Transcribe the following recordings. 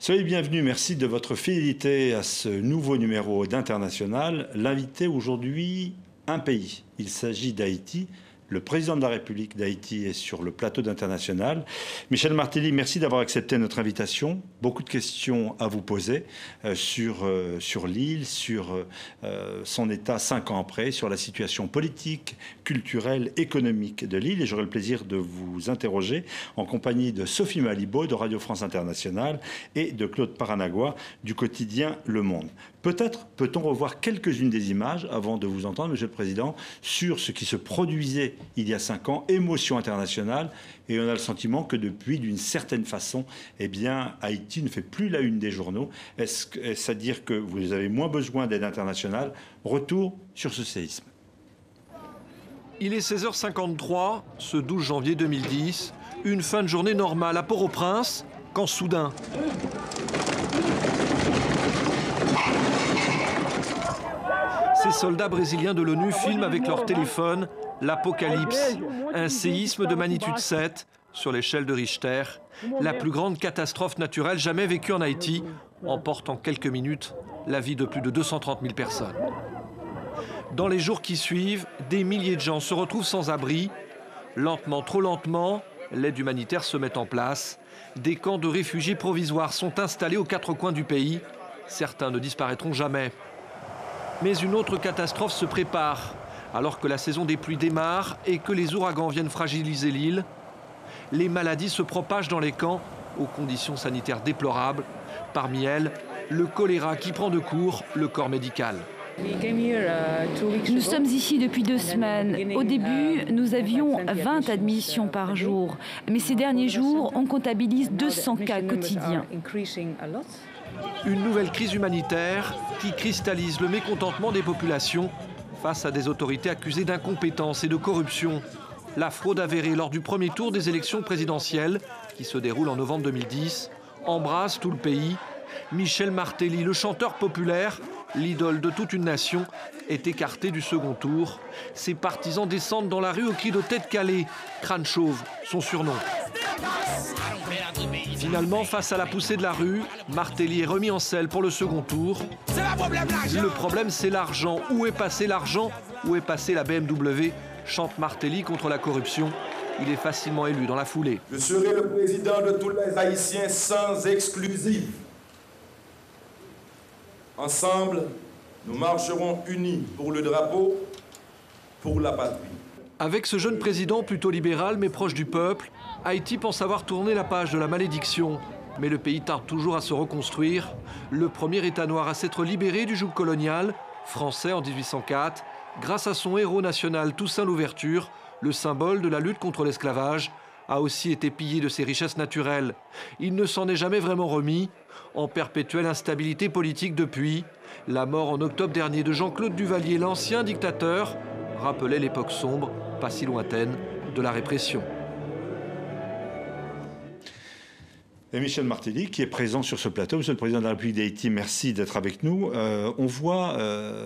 Soyez bienvenus, merci de votre fidélité à ce nouveau numéro d'International. L'invité aujourd'hui, un pays. Il s'agit d'Haïti. Le président de la République d'Haïti est sur le plateau d'International. Michel Martelly, merci d'avoir accepté notre invitation. Beaucoup de questions à vous poser sur l'île, sur son état 5 ans après, sur la situation politique, culturelle, économique de l'île. Et j'aurai le plaisir de vous interroger en compagnie de Sophie Malibaud de Radio France Internationale et de Claude Paranagua du quotidien Le Monde. Peut-être peut-on revoir quelques-unes des images avant de vous entendre, Monsieur le Président, sur ce qui se produisait il y a 5 ans, émotion internationale, et on a le sentiment que depuis, d'une certaine façon, eh bien, Haïti ne fait plus la une des journaux. Est-ce à dire que vous avez moins besoin d'aide internationale? Retour sur ce séisme. Il est 16h53, ce 12 janvier 2010, une fin de journée normale à Port-au-Prince, quand soudain... Ces soldats brésiliens de l'ONU filment avec leur téléphone l'apocalypse, un séisme de magnitude 7 sur l'échelle de Richter. La plus grande catastrophe naturelle jamais vécue en Haïti emporte en quelques minutes la vie de plus de 230 000 personnes. Dans les jours qui suivent, des milliers de gens se retrouvent sans abri. Lentement, trop lentement, l'aide humanitaire se met en place. Des camps de réfugiés provisoires sont installés aux 4 coins du pays. Certains ne disparaîtront jamais. Mais une autre catastrophe se prépare, alors que la saison des pluies démarre et que les ouragans viennent fragiliser l'île. Les maladies se propagent dans les camps aux conditions sanitaires déplorables. Parmi elles, le choléra qui prend de court le corps médical. Nous sommes ici depuis 2 semaines. Au début, nous avions 20 admissions par jour. Mais ces derniers jours, on comptabilise 200 cas quotidiens. Une nouvelle crise humanitaire qui cristallise le mécontentement des populations face à des autorités accusées d'incompétence et de corruption. La fraude avérée lors du premier tour des élections présidentielles, qui se déroule en novembre 2010, embrasse tout le pays. Michel Martelly, le chanteur populaire, l'idole de toute une nation, est écarté du second tour. Ses partisans descendent dans la rue au cri de tête calée, crâne chauve, son surnom. Finalement, face à la poussée de la rue, Martelly est remis en selle pour le second tour. Le problème, c'est l'argent. Où est passé l'argent? Où est passée la BMW? Chante Martelly contre la corruption. Il est facilement élu dans la foulée. Je serai le président de tous les Haïtiens sans exclusive. Ensemble, nous marcherons unis pour le drapeau, pour la patrie. Avec ce jeune président plutôt libéral mais proche du peuple, Haïti pense avoir tourné la page de la malédiction. Mais le pays tarde toujours à se reconstruire. Le premier État noir à s'être libéré du joug colonial, français en 1804, grâce à son héros national Toussaint Louverture, le symbole de la lutte contre l'esclavage, a aussi été pillé de ses richesses naturelles. Il ne s'en est jamais vraiment remis, en perpétuelle instabilité politique depuis. La mort en octobre dernier de Jean-Claude Duvalier, l'ancien dictateur, rappelait l'époque sombre, pas si lointaine, de la répression. Et Michel Martelly, qui est présent sur ce plateau. Monsieur le Président de la République d'Haïti, merci d'être avec nous. On voit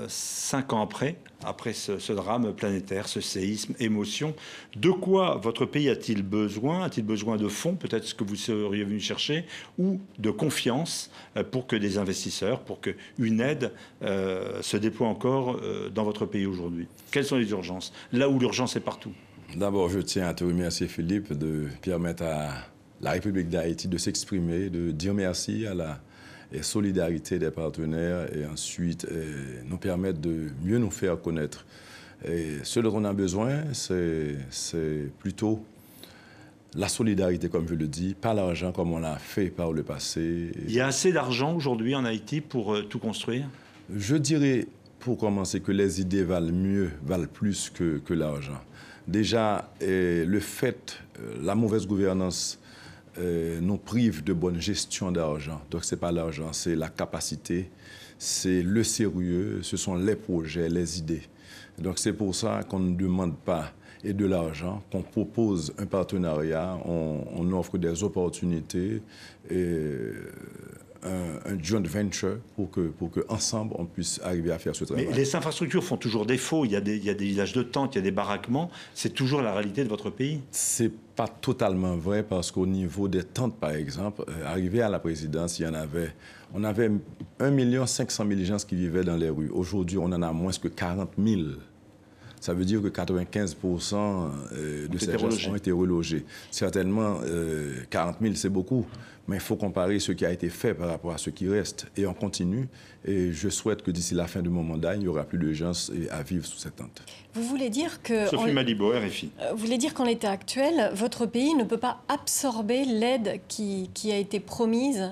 5 ans après ce drame planétaire, ce séisme, émotion, de quoi votre pays a-t-il besoin? A-t-il besoin de fonds, peut-être ce que vous seriez venu chercher, ou de confiance pour que des investisseurs, pour qu'une aide se déploie encore dans votre pays aujourd'hui? Quelles sont les urgences? Là où l'urgence est partout. D'abord, je tiens à te remercier, Philippe, de permettre à la République d'Haïti de s'exprimer, de dire merci à la solidarité des partenaires et ensuite nous permettre de mieux nous faire connaître. Et ce dont on a besoin, c'est plutôt la solidarité, comme je le dis, pas l'argent comme on l'a fait par le passé. Il y a assez d'argent aujourd'hui en Haïti pour tout construire? Je dirais, pour commencer, que les idées valent plus que l'argent. Déjà, le fait, la mauvaise gouvernance nous prive de bonne gestion d'argent. Donc, ce n'est pas l'argent, c'est la capacité, c'est le sérieux, ce sont les projets, les idées. Donc, c'est pour ça qu'on ne demande pas de l'argent, qu'on propose un partenariat, on offre des opportunités, un joint venture pour que ensemble on puisse arriver à faire ce travail. Mais les infrastructures font toujours défaut. Il y a des villages de tentes, il y a des baraquements. C'est toujours la réalité de votre pays? C'est pas totalement vrai parce qu'au niveau des tentes, par exemple, arrivé à la présidence, on avait 1 500 000 gens qui vivaient dans les rues. Aujourd'hui, on en a moins que 40 000. Ça veut dire que 95% de ces gens ont été relogés. Certainement, 40 000, c'est beaucoup. Mais il faut comparer ce qui a été fait par rapport à ce qui reste. Et on continue. Et je souhaite que d'ici la fin de mon mandat, il n'y aura plus de gens à vivre sous cette tente. Vous voulez dire que... Sophie Malibaud, RFI. Vous voulez dire qu'en l'état actuel, votre pays ne peut pas absorber l'aide qui a été promise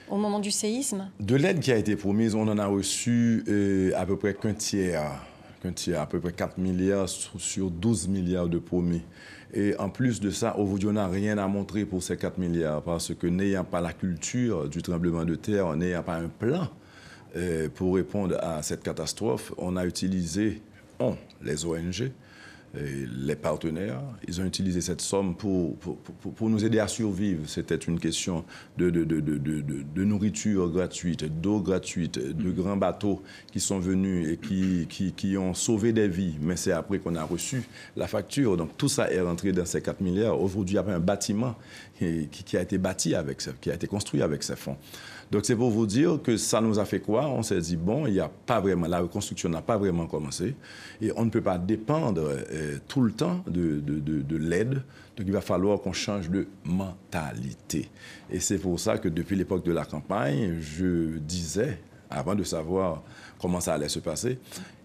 au moment du séisme? De l'aide qui a été promise, on en a reçu à peu près qu'un tiers, à peu près 4 milliards sur 12 milliards de promis. Et en plus de ça, aujourd'hui, on n'a rien à montrer pour ces 4 milliards parce que n'ayant pas la culture du tremblement de terre, n'ayant pas un plan pour répondre à cette catastrophe, on a utilisé, les ONG, les partenaires, ils ont utilisé cette somme pour nous aider à survivre. C'était une question de nourriture gratuite, d'eau gratuite, de grands bateaux qui sont venus et qui ont sauvé des vies. Mais c'est après qu'on a reçu la facture. Donc tout ça est rentré dans ces 4 milliards. Aujourd'hui, il y a un bâtiment qui a été bâti qui a été construit avec ces fonds. Donc c'est pour vous dire que ça nous a fait quoi? On s'est dit, bon, la reconstruction n'a pas vraiment commencé et on ne peut pas dépendre tout le temps de l'aide. Donc il va falloir qu'on change de mentalité. Et c'est pour ça que depuis l'époque de la campagne, je disais, avant de savoir comment ça allait se passer,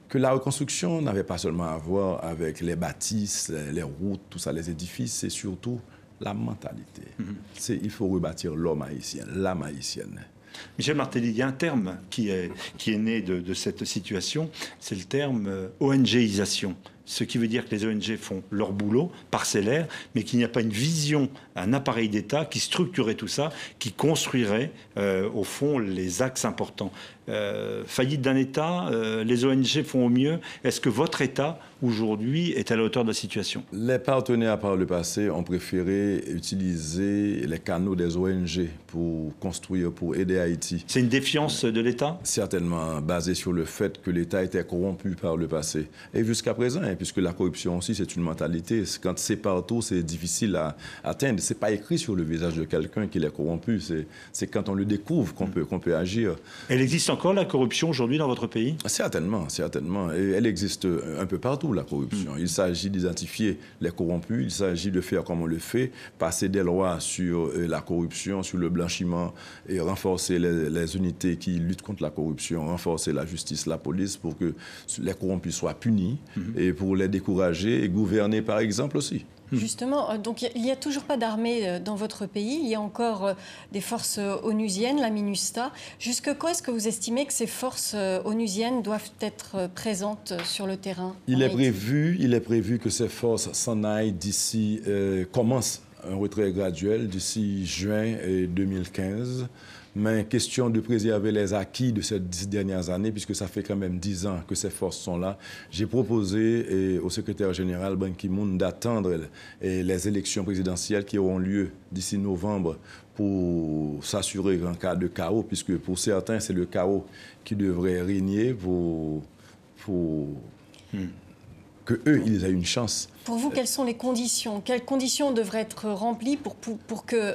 que la reconstruction n'avait pas seulement à voir avec les bâtisses, les routes, tout ça, les édifices, c'est surtout la mentalité. Il faut rebâtir l'homme haïtien, l'âme haïtienne. Michel Martelly, il y a un terme qui est né de cette situation, c'est le terme ONGisation. Ce qui veut dire que les ONG font leur boulot parcellaire, mais qu'il n'y a pas une vision, un appareil d'État qui structurait tout ça, qui construirait, au fond, les axes importants. Faillite d'un État, les ONG font au mieux. Est-ce que votre État, aujourd'hui, est à la hauteur de la situation? Les partenaires, par le passé, ont préféré utiliser les canaux des ONG pour construire, pour aider Haïti. C'est une défiance de l'État? Certainement, basée sur le fait que l'État était corrompu par le passé. Et jusqu'à présent, puisque la corruption aussi, c'est une mentalité. Quand c'est partout, c'est difficile à atteindre. Ce n'est pas écrit sur le visage de quelqu'un qu'il est corrompu. C'est quand on le découvre qu'on peut agir. Elle existe encore, la corruption, aujourd'hui, dans votre pays? Certainement, certainement. Et elle existe un peu partout, la corruption. Il s'agit d'identifier les corrompus. Il s'agit de faire comme on le fait, passer des lois sur la corruption, sur le blanchiment, et renforcer les unités qui luttent contre la corruption, renforcer la justice, la police, pour que les corrompus soient punis et pour les décourager et gouverner, par exemple, aussi. Justement, donc il n'y a toujours pas d'armée dans votre pays. Il y a encore des forces onusiennes, la MINUSTAH. Jusque quand est-ce que vous estimez que ces forces onusiennes doivent être présentes sur le terrain? Il est prévu que ces forces s'en aillent d'ici, commencent un retrait graduel d'ici juin 2015. Mais question de préserver les acquis de ces 10 dernières années, puisque ça fait quand même 10 ans que ces forces sont là. J'ai proposé au secrétaire général Ban Ki-moon d'attendre les élections présidentielles qui auront lieu d'ici novembre pour s'assurer qu'en cas de chaos, puisque pour certains, c'est le chaos qui devrait régner pour qu'eux, ils aient une chance. Pour vous, quelles sont les conditions? Quelles conditions devraient être remplies pour que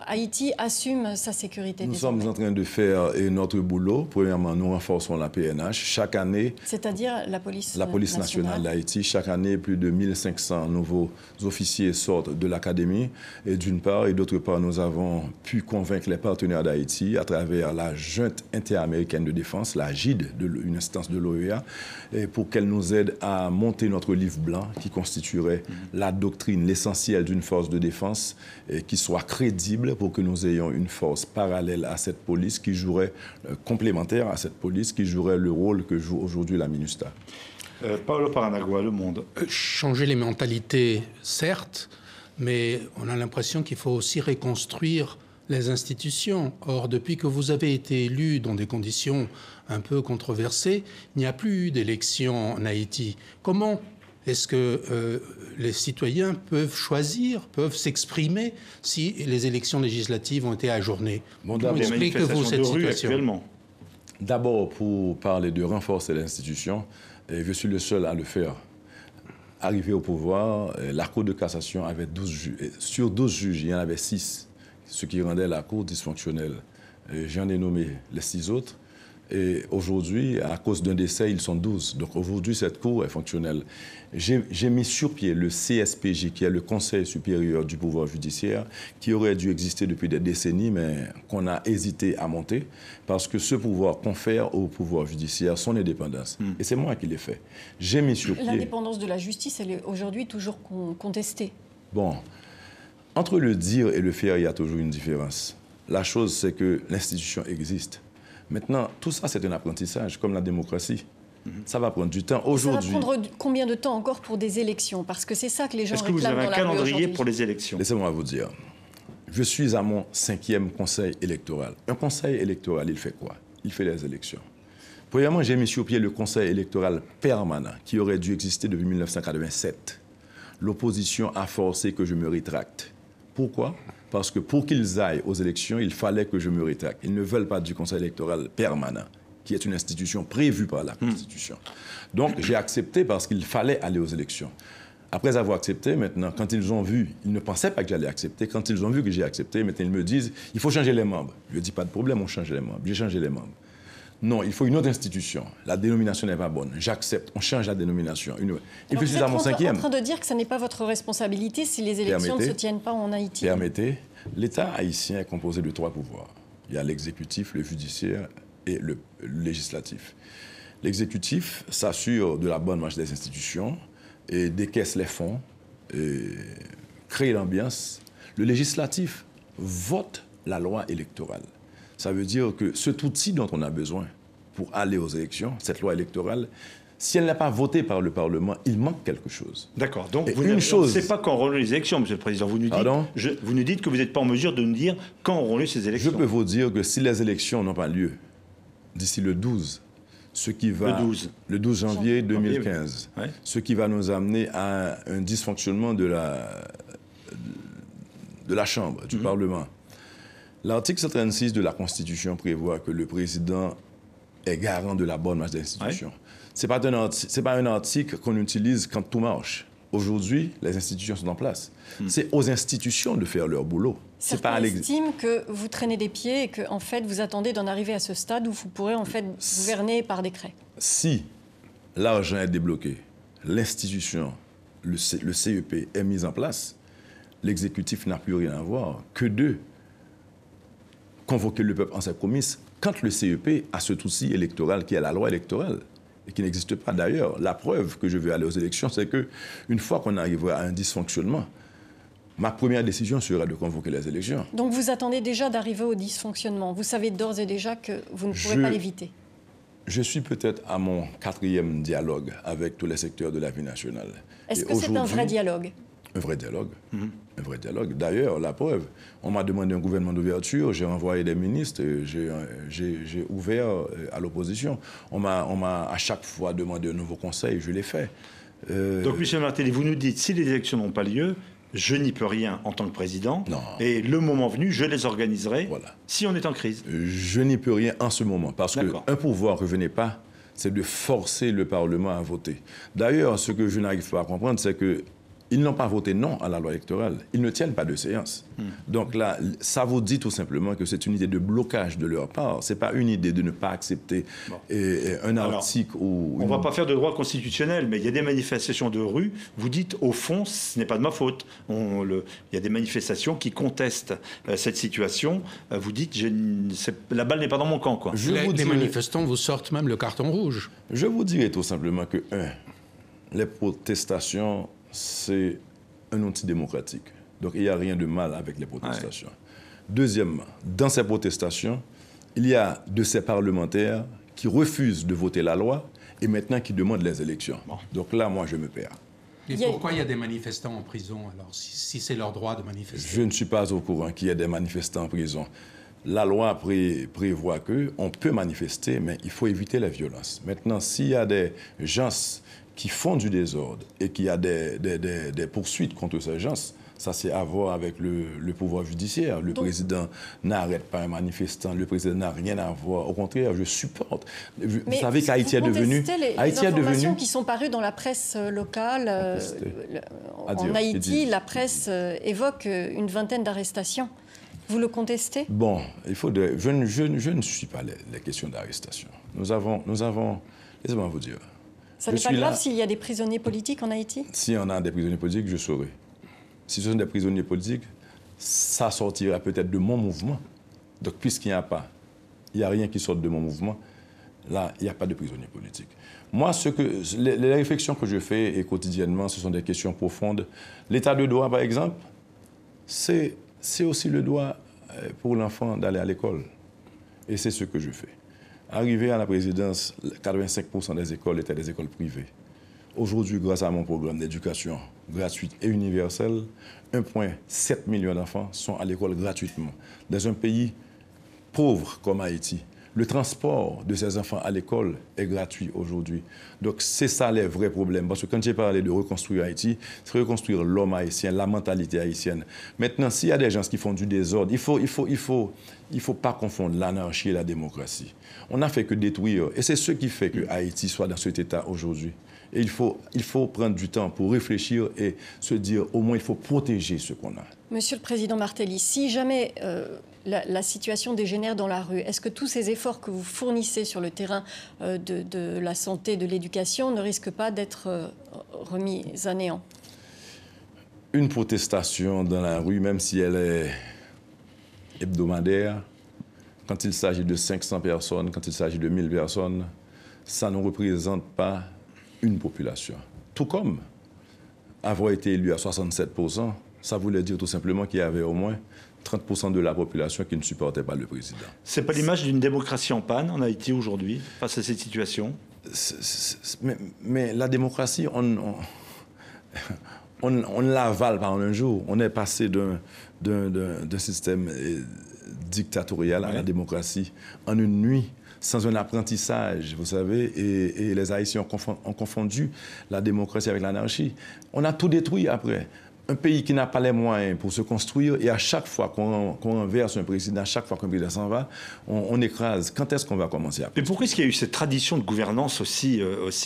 Haïti assume sa sécurité? Nous sommes en train de faire notre boulot. Premièrement, nous renforçons la PNH. Chaque année... C'est-à-dire la police nationale d'Haïti. Chaque année, plus de 1500 nouveaux officiers sortent de l'académie. Et d'une part, et d'autre part, nous avons pu convaincre les partenaires d'Haïti à travers la Junte interaméricaine de défense, la JID, une instance de l'OEA, pour qu'elle nous aide à monter notre livre blanc qui constitue la doctrine, l'essentiel d'une force de défense qui soit crédible pour que nous ayons une force parallèle à cette police qui jouerait, complémentaire à cette police qui jouerait le rôle que joue aujourd'hui la MINUSTAH. Paolo Paranagua, Le Monde. Changer les mentalités, certes, mais on a l'impression qu'il faut aussi reconstruire les institutions. Or, depuis que vous avez été élu dans des conditions un peu controversées, il n'y a plus eu d'élections en Haïti. Comment Est-ce que les citoyens peuvent choisir, peuvent s'exprimer si les élections législatives ont été ajournées? Bon, Des expliquez-vous cette manifestations de rue situation? actuellement. D'abord, pour parler de renforcer l'institution, et je suis le seul à le faire. Arrivé au pouvoir, la Cour de cassation avait 12 juges. Sur 12 juges, il y en avait 6, ce qui rendait la Cour dysfonctionnelle. J'en ai nommé les 6 autres. Et aujourd'hui, à cause d'un décès, ils sont 12. Donc aujourd'hui, cette Cour est fonctionnelle. J'ai mis sur pied le CSPJ, qui est le Conseil supérieur du pouvoir judiciaire, qui aurait dû exister depuis des décennies, mais qu'on a hésité à monter, parce que ce pouvoir confère au pouvoir judiciaire son indépendance. Et c'est moi qui l'ai fait. J'ai mis sur pied... L'indépendance de la justice, elle est aujourd'hui toujours contestée. Bon, entre le dire et le faire, il y a toujours une différence. La chose, c'est que l'institution existe. Maintenant, tout ça, c'est un apprentissage, comme la démocratie. Ça va prendre du temps. Aujourd'hui... Ça va prendre combien de temps encore pour des élections? Parce que c'est ça que les gens réclament dans la rue aujourd'hui. Est-ce que vous avez un calendrier pour les élections? Laissez-moi vous dire. Je suis à mon 5e conseil électoral. Un conseil électoral, il fait quoi? Il fait les élections. Premièrement, j'ai mis sur pied le conseil électoral permanent, qui aurait dû exister depuis 1987. L'opposition a forcé que je me rétracte. Pourquoi? Parce que pour qu'ils aillent aux élections, il fallait que je me rétracte. Ils ne veulent pas du conseil électoral permanent, qui est une institution prévue par la Constitution. Donc, j'ai accepté parce qu'il fallait aller aux élections. Après avoir accepté, maintenant, quand ils ont vu, ils ne pensaient pas que j'allais accepter, quand ils ont vu que j'ai accepté, maintenant, ils me disent, il faut changer les membres. Je dis, pas de problème, on change les membres. J'ai changé les membres. Non, il faut une autre institution. La dénomination n'est pas bonne. J'accepte, on change la dénomination. Et puis, je suis à mon 5e. Vous êtes en train de dire que ce n'est pas votre responsabilité si les élections ne se tiennent pas en Haïti. Permettez, l'État haïtien est composé de 3 pouvoirs. Il y a l'exécutif, le judiciaire et le législatif. L'exécutif s'assure de la bonne marche des institutions et décaisse les fonds, et crée l'ambiance. Le législatif vote la loi électorale. Ça veut dire que cet outil dont on a besoin pour aller aux élections, cette loi électorale, si elle n'est pas votée par le Parlement, il manque quelque chose. D'accord. Donc, vous ne savez pas quand auront lieu les élections, Monsieur le Président. Vous nous dites que vous n'êtes pas en mesure de nous dire quand auront lieu ces élections. Je peux vous dire que si les élections n'ont pas lieu d'ici le 12, le 12 janvier 2015, ouais. Ce qui va nous amener à un dysfonctionnement de la Chambre, du Parlement. L'article 136 de la Constitution prévoit que le président est garant de la bonne marche des institutions. Ouais. Ce n'est pas un article qu'on utilise quand tout marche. Aujourd'hui, les institutions sont en place. C'est aux institutions de faire leur boulot. Certains estiment que vous traînez des pieds et que, en fait, vous attendez d'en arriver à ce stade où vous pourrez, en fait, gouverner par décret. Si l'argent est débloqué, l'institution, le CEP est mis en place, l'exécutif n'a plus rien à voir que de convoquer le peuple en ses comices quand le CEP a ce outil électoral qui est la loi électorale et qui n'existe pas d'ailleurs. La preuve que je veux aller aux élections, c'est qu'une fois qu'on arrivera à un dysfonctionnement, ma première décision sera de convoquer les élections. Donc vous attendez déjà d'arriver au dysfonctionnement. Vous savez d'ores et déjà que vous ne pourrez pas l'éviter. Je suis peut-être à mon 4e dialogue avec tous les secteurs de la vie nationale. Est-ce que c'est un vrai dialogue ? Un vrai dialogue. Un vrai dialogue. D'ailleurs, la preuve, on m'a demandé un gouvernement d'ouverture, j'ai envoyé des ministres, j'ai ouvert à l'opposition. On m'a à chaque fois demandé un nouveau conseil, je l'ai fait. Donc, Michel Martelly, vous nous dites, si les élections n'ont pas lieu, je n'y peux rien en tant que président. Non. Et le moment venu, je les organiserai si on est en crise. Je n'y peux rien en ce moment, parce qu'un pouvoir que je n'ai pas, c'est de forcer le Parlement à voter. D'ailleurs, ce que je n'arrive pas à comprendre, c'est que ils n'ont pas voté non à la loi électorale. Ils ne tiennent pas de séance. Donc là, ça vous dit tout simplement que c'est une idée de blocage de leur part. Ce n'est pas une idée de ne pas accepter un article ou... On ne va pas faire de droit constitutionnel, mais il y a des manifestations de rue. Vous dites, au fond, ce n'est pas de ma faute. Il y a des manifestations qui contestent cette situation. Vous dites, la balle n'est pas dans mon camp, quoi. Les manifestants vous sortent même le carton rouge. Je vous dirais tout simplement que, les protestations... c'est un outil démocratique. Donc, il n'y a rien de mal avec les protestations. Deuxièmement, dans ces protestations, il y a de ces parlementaires qui refusent de voter la loi et maintenant qui demandent les élections. Donc là, moi, je me perds. Et pourquoi il y a des manifestants en prison, alors, si c'est leur droit de manifester? Je ne suis pas au courant qu'il y ait des manifestants en prison. La loi prévoit qu'on peut manifester, mais il faut éviter la violence. Maintenant, s'il y a des gens qui font du désordre et qui a des poursuites contre ces gens, ça c'est à voir avec le pouvoir judiciaire. Le président n'arrête pas un manifestant, le président n'a rien à voir. Au contraire, je supporte. Vous savez qu'Haïti est devenu... Les informations qui sont parues dans la presse locale, en Haïti, la presse évoque une vingtaine d'arrestations. Vous le contestez? Bon, je ne suis pas les questions d'arrestation. Nous avons laissez-moi vous dire. Ça n'est pas grave s'il y a des prisonniers politiques en Haïti? Si on a des prisonniers politiques, je saurai. Si ce sont des prisonniers politiques, ça sortira peut-être de mon mouvement. Donc, puisqu'il n'y a pas, il n'y a rien qui sorte de mon mouvement, là, il n'y a pas de prisonniers politiques. Moi, les réflexions que je fais quotidiennement, ce sont des questions profondes. L'état de droit, par exemple, c'est aussi le droit pour l'enfant d'aller à l'école. Et c'est ce que je fais. Arrivé à la présidence, 85% des écoles étaient des écoles privées. Aujourd'hui, grâce à mon programme d'éducation gratuite et universelle, 1,7 million d'enfants sont à l'école gratuitement. Dans un pays pauvre comme Haïti, le transport de ces enfants à l'école est gratuit aujourd'hui. Donc c'est ça les vrais problèmes. Parce que quand j'ai parlé de reconstruire Haïti, c'est reconstruire l'homme haïtien, la mentalité haïtienne. Maintenant, s'il y a des gens qui font du désordre, il faut pas confondre l'anarchie et la démocratie. On n'a fait que détruire. Et c'est ce qui fait que Haïti soit dans cet état aujourd'hui. Et il faut prendre du temps pour réfléchir et se dire, au moins, il faut protéger ce qu'on a. Monsieur le Président Martelly, si jamais la situation dégénère dans la rue, est-ce que tous ces efforts que vous fournissez sur le terrain de la santé, de l'éducation, ne risquent pas d'être remis à néant? Une protestation dans la rue, même si elle est hebdomadaire, quand il s'agit de 500 personnes, quand il s'agit de 1000 personnes, ça ne représente pas une population. Tout comme avoir été élu à 67%, ça voulait dire tout simplement qu'il y avait au moins 30% de la population qui ne supportait pas le président. C'est pas l'image d'une démocratie en panne en Haïti aujourd'hui, face à cette situation? Mais la démocratie, on l'avale par un jour. On est passé d'un système dictatorial à la démocratie en une nuit, sans un apprentissage, vous savez, et les Haïtiens ont confondu la démocratie avec l'anarchie. On a tout détruit après. Un pays qui n'a pas les moyens pour se construire, et à chaque fois qu'on renverse un président, à chaque fois qu'un président s'en va, on écrase. Quand est-ce qu'on va commencer à... Mais pourquoi est-ce qu'il y a eu cette tradition de gouvernance aussi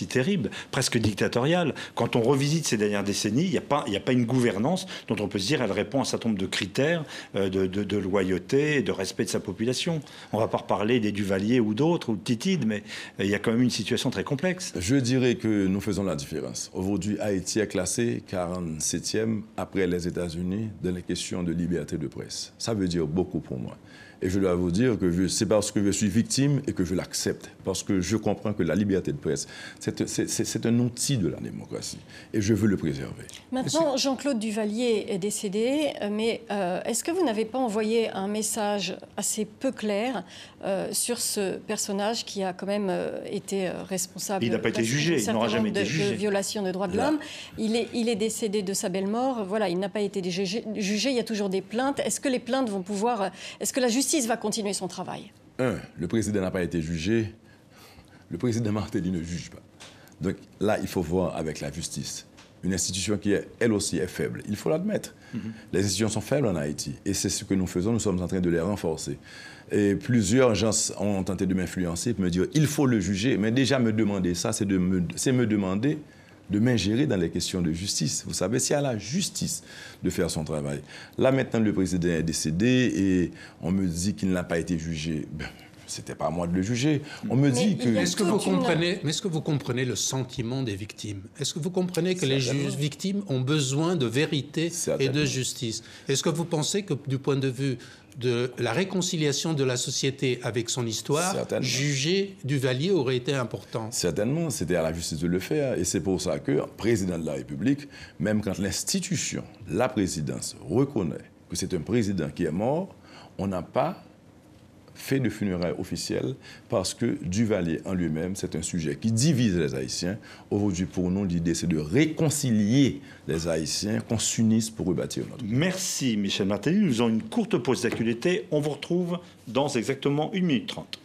terrible, presque dictatoriale? Quand on revisite ces dernières décennies, il n'y a pas une gouvernance dont on peut se dire elle répond à un certain nombre de critères de loyauté, de respect de sa population. On ne va pas reparler des Duvalier ou d'autres, ou de Titide, mais il y a quand même une situation très complexe. Je dirais que nous faisons la différence. Aujourd'hui, Haïti est classé 47e après les États-Unis dans les questions de liberté de presse. Ça veut dire beaucoup pour moi. Et je dois vous dire que c'est parce que je suis victime et que je l'accepte. Parce que je comprends que la liberté de presse, c'est un outil de la démocratie. Et je veux le préserver. Maintenant, Jean-Claude Duvalier est décédé, mais est-ce que vous n'avez pas envoyé un message assez peu clair sur ce personnage qui a quand même été responsable... Il n'a pas été jugé, il n'aura jamais été jugé. ...de violation des droits de l'homme. Il est décédé de sa belle mort. Voilà, il n'a pas été jugé. Il y a toujours des plaintes. Est-ce que les plaintes vont pouvoir... Est-ce que la justice va continuer son travail? Le président n'a pas été jugé. Le président Martelly ne juge pas. Donc là, il faut voir avec la justice. Une institution qui, elle aussi, est faible. Il faut l'admettre. Les institutions sont faibles en Haïti. Et c'est ce que nous faisons. Nous sommes en train de les renforcer. Et plusieurs gens ont tenté de m'influencer pour me dire il faut le juger. Mais déjà, me demander ça, c'est me demander de m'ingérer dans les questions de justice. Vous savez, c'est à la justice de faire son travail. Là, maintenant, le président est décédé et on me dit qu'il n'a pas été jugé. Ben, c'était pas à moi de le juger. On me dit que... Est-ce que vous comprenez le sentiment des victimes? Est-ce que vous comprenez que les victimes ont besoin de vérité et de justice? Est-ce que vous pensez que du point de vue de la réconciliation de la société avec son histoire, juger Duvalier aurait été important? Certainement, c'était à la justice de le faire. Et c'est pour ça que, président de la République, même quand l'institution, la présidence, reconnaît que c'est un président qui est mort, on n'a pas fait de funérailles officielles parce que Duvalier en lui-même, c'est un sujet qui divise les Haïtiens. Aujourd'hui, pour nous, l'idée, c'est de réconcilier les Haïtiens, qu'on s'unisse pour rebâtir notre pays. Merci Michel Martelly. Nous avons une courte pause d'actualité. On vous retrouve dans exactement 1 minute 30.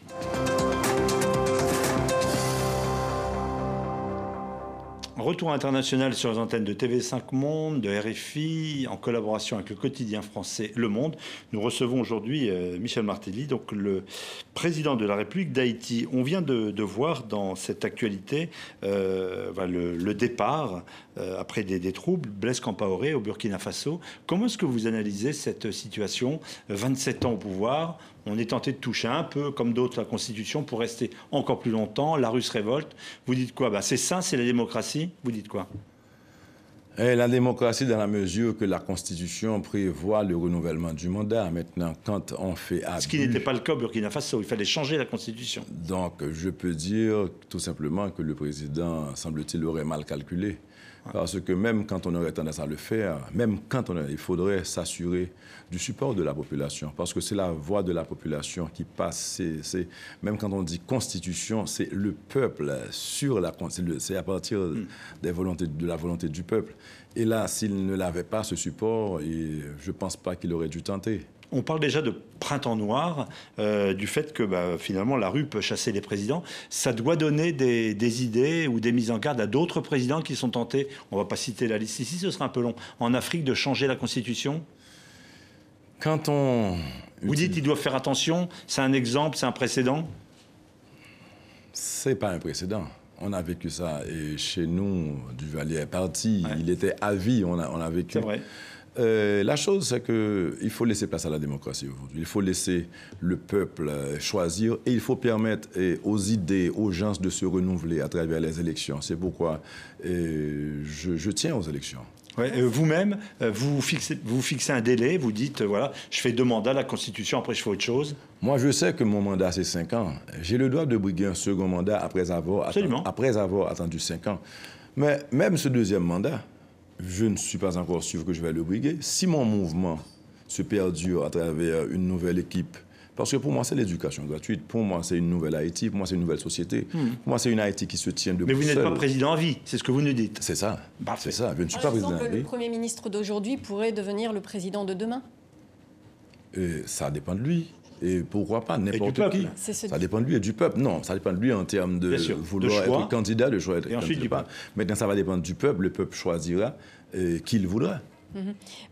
Retour international sur les antennes de TV5 Monde, de RFI, en collaboration avec le quotidien français Le Monde. Nous recevons aujourd'hui Michel Martelly, donc le président de la République d'Haïti. On vient de voir dans cette actualité le départ, après des troubles, Blaise Compaoré au Burkina Faso. Comment est-ce que vous analysez cette situation? 27 ans au pouvoir, on est tenté de toucher un peu, comme d'autres, la Constitution pour rester encore plus longtemps. La rue se révolte. Vous dites quoi? C'est ça, c'est la démocratie. Vous dites quoi? La démocratie dans la mesure que la Constitution prévoit le renouvellement du mandat. Maintenant, quand on fait abus... Ce qui n'était pas le cas au Burkina Faso. Il fallait changer la Constitution. Donc, je peux dire tout simplement que le président, semble-t-il, aurait mal calculé. Parce que même quand on aurait tendance à le faire, il faudrait s'assurer du support de la population. Parce que c'est la voix de la population qui passe. Même quand on dit constitution, c'est le peuple sur la constitution. C'est à partir de la volonté du peuple. Et là, s'il ne l'avait pas, ce support, je ne pense pas qu'il aurait dû tenter. On parle déjà de printemps noir, du fait que finalement la rue peut chasser les présidents. Ça doit donner des idées ou des mises en garde à d'autres présidents qui sont tentés, on ne va pas citer la liste ici, ce sera un peu long, en Afrique de changer la Constitution? Quand on... Vous dites qu'ils doivent faire attention, c'est un exemple, c'est un précédent? C'est pas un précédent. On a vécu ça. Et chez nous, Duvalier est parti, il était à vie, on a vécu. C'est vrai. La chose, c'est qu'il faut laisser place à la démocratie aujourd'hui. Il faut laisser le peuple choisir et il faut permettre aux idées, aux gens de se renouveler à travers les élections. C'est pourquoi je tiens aux élections. Ouais, vous-même, vous fixez un délai, vous dites, voilà, je fais 2 mandats, la Constitution, après je fais autre chose. Moi, je sais que mon mandat, c'est 5 ans. J'ai le droit de briguer un second mandat après avoir attendu 5 ans. Mais même ce deuxième mandat, je ne suis pas encore sûr que je vais le briguer. Si mon mouvement se perdure à travers une nouvelle équipe, parce que pour moi, c'est l'éducation gratuite. Pour moi, c'est une nouvelle Haïti. Pour moi, c'est une nouvelle société. Pour moi, c'est une Haïti qui se tient debout. Mais vous n'êtes seul. pas président à vie, c'est ce que vous nous dites. C'est ça. Parfait. C'est ça. Je ne suis pas président à vie. Le Premier ministre d'aujourd'hui pourrait devenir le président de demain? Ça dépend de lui. Et pourquoi pas n'importe qui. Ça dépend de lui et du peuple. Non, ça dépend de lui en termes de vouloir être candidat, de choix être candidat. Maintenant, ça va dépendre du peuple. Le peuple choisira qui il voudra.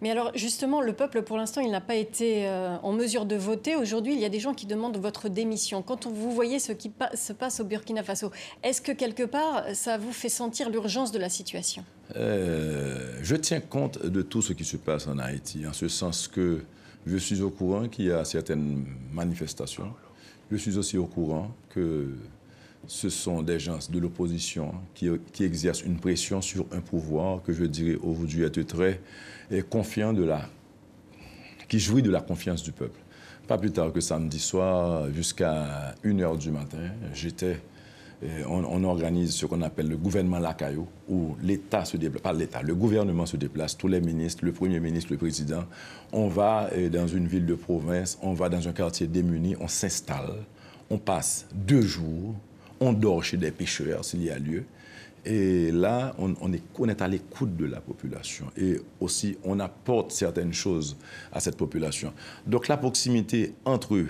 Mais alors, justement, le peuple, pour l'instant, il n'a pas été en mesure de voter. Aujourd'hui, il y a des gens qui demandent votre démission. Quand vous voyez ce qui se passe au Burkina Faso, est-ce que, quelque part, ça vous fait sentir l'urgence de la situation? Je tiens compte de tout ce qui se passe en Haïti, en ce sens que je suis au courant qu'il y a certaines manifestations. Je suis aussi au courant que ce sont des gens de l'opposition qui exercent une pression sur un pouvoir que je dirais aujourd'hui être très confiant qui jouit de la confiance du peuple. Pas plus tard que samedi soir, jusqu'à 1h du matin, on organise ce qu'on appelle le gouvernement Lacayo, où l'État se déplace, pas l'État, le gouvernement se déplace, tous les ministres, le Premier ministre, le Président. On va dans une ville de province, on va dans un quartier démuni, on s'installe, on passe 2 jours, on dort chez des pêcheurs s'il y a lieu. Et là, on est à l'écoute de la population. Et aussi, on apporte certaines choses à cette population. Donc la proximité entre